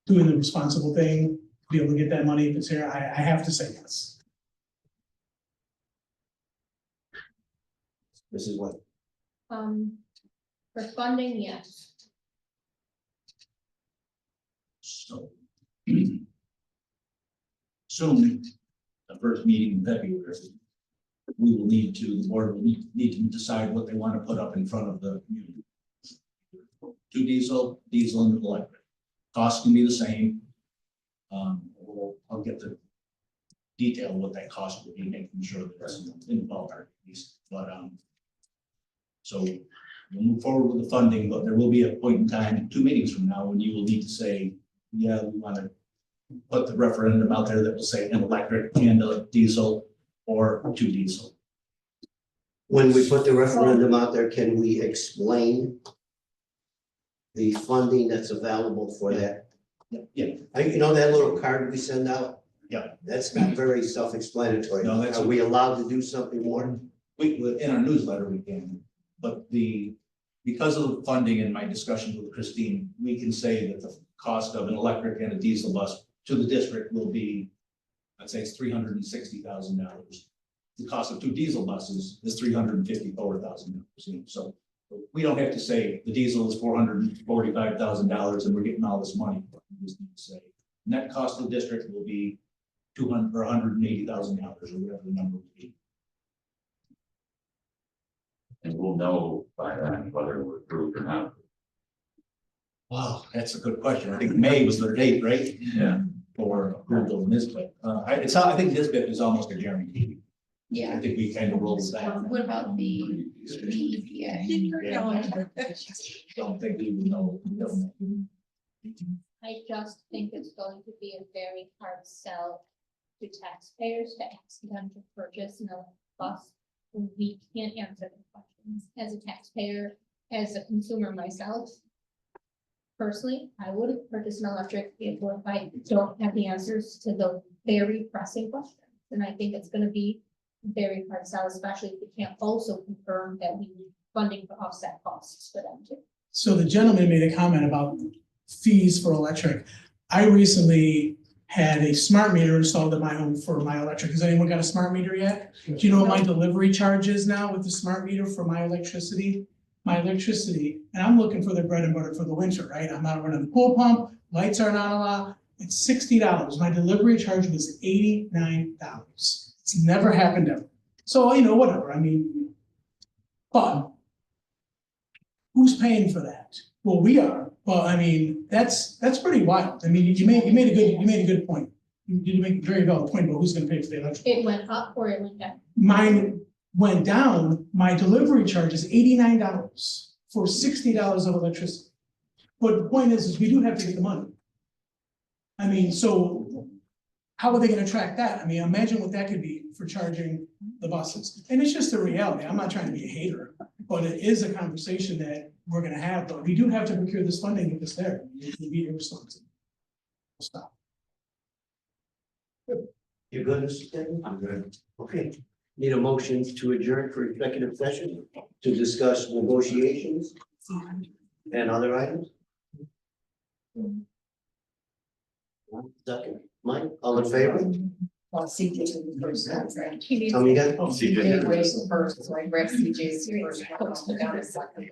S8: doing the responsible thing, to be able to get that money if it's here, I have to say yes.
S1: Mrs. White?
S7: For funding, yes.
S13: So. Soon, the first meeting in February. We will need to, the board will need to decide what they want to put up in front of the community. 2 diesel and electric. Costs can be the same. I'll get the detail of what that cost would be, making sure that that's in the ballpark at least, but, so we'll move forward with the funding, but there will be a point in time, 2 meetings from now, when you will need to say, yeah, we want to put the referendum out there that will say an electric and a diesel or 2 diesel.
S1: When we put the referendum out there, can we explain the funding that's available for that?
S13: Yeah.
S1: You know that little card we send out?
S13: Yeah.
S1: That's not very self-explanatory.
S13: No, that's-
S1: Are we allowed to do something more?
S13: In our newsletter, we can, but because of the funding and my discussions with Christine, we can say that the cost of an electric and a diesel bus to the district will be, I'd say it's $360,000. The cost of 2 diesel buses is $354,000. So we don't have to say the diesel is $445,000 and we're getting all this money. We just need to say net cost of the district will be $200 or $180,000 or whatever the number would be.
S9: And we'll know by then whether we're approved or not.
S13: Wow, that's a good question. I think May was their date, right?
S9: Yeah.
S13: For approval of NISBIC. I think NISBIC is almost a guarantee. I
S2: Yeah.
S13: think we kind of rolled that.
S2: What about the EPA?
S13: Don't think we would know. We don't know.
S7: I just think it's going to be a very hard sell to taxpayers to ask them to purchase an electric bus. When we can't answer the questions as a taxpayer, as a consumer myself. Personally, I would have purchased an electric vehicle if I don't have the answers to the very pressing questions. And I think it's gonna be very hard sell, especially if we can't also confirm that we need funding to offset costs for them too.
S8: So the gentleman made a comment about fees for electric. I recently had a smart meter installed at my home for my electric. Has anyone got a smart meter yet? Do you know what my delivery charge is now with the smart meter for my electricity? And I'm looking for the bread and butter for the winter, right? I'm not running the pool pump, lights aren't on a lot. It's $60. My delivery charge was $89. It's never happened ever. So, whatever, but who's paying for that? Well, we are, but that's pretty wild. I mean, you made a good point. You did make a very valid point about who's gonna pay for the electric.
S7: It went up or it went down?
S8: Mine went down, my delivery charge is $89 for $60 of electricity. But the point is we do have to get the money. I mean, so how are they gonna track that? I mean, imagine what that could be for charging the buses. And it's just a reality. I'm not trying to be a hater, but it is a conversation that we're gonna have, but we do have to procure this funding if it's there. We'd be irresponsible. Stop.
S1: You good, Mr. Taylor?
S4: I'm good.
S1: Okay, need a motion to adjourn for executive session to discuss negotiations and other items? Second, Mike, all in favor?
S14: Well, CJ is the first contract.
S1: Tell me again.
S4: CJ.
S14: CJ was the first, so I read CJ's first, down a second.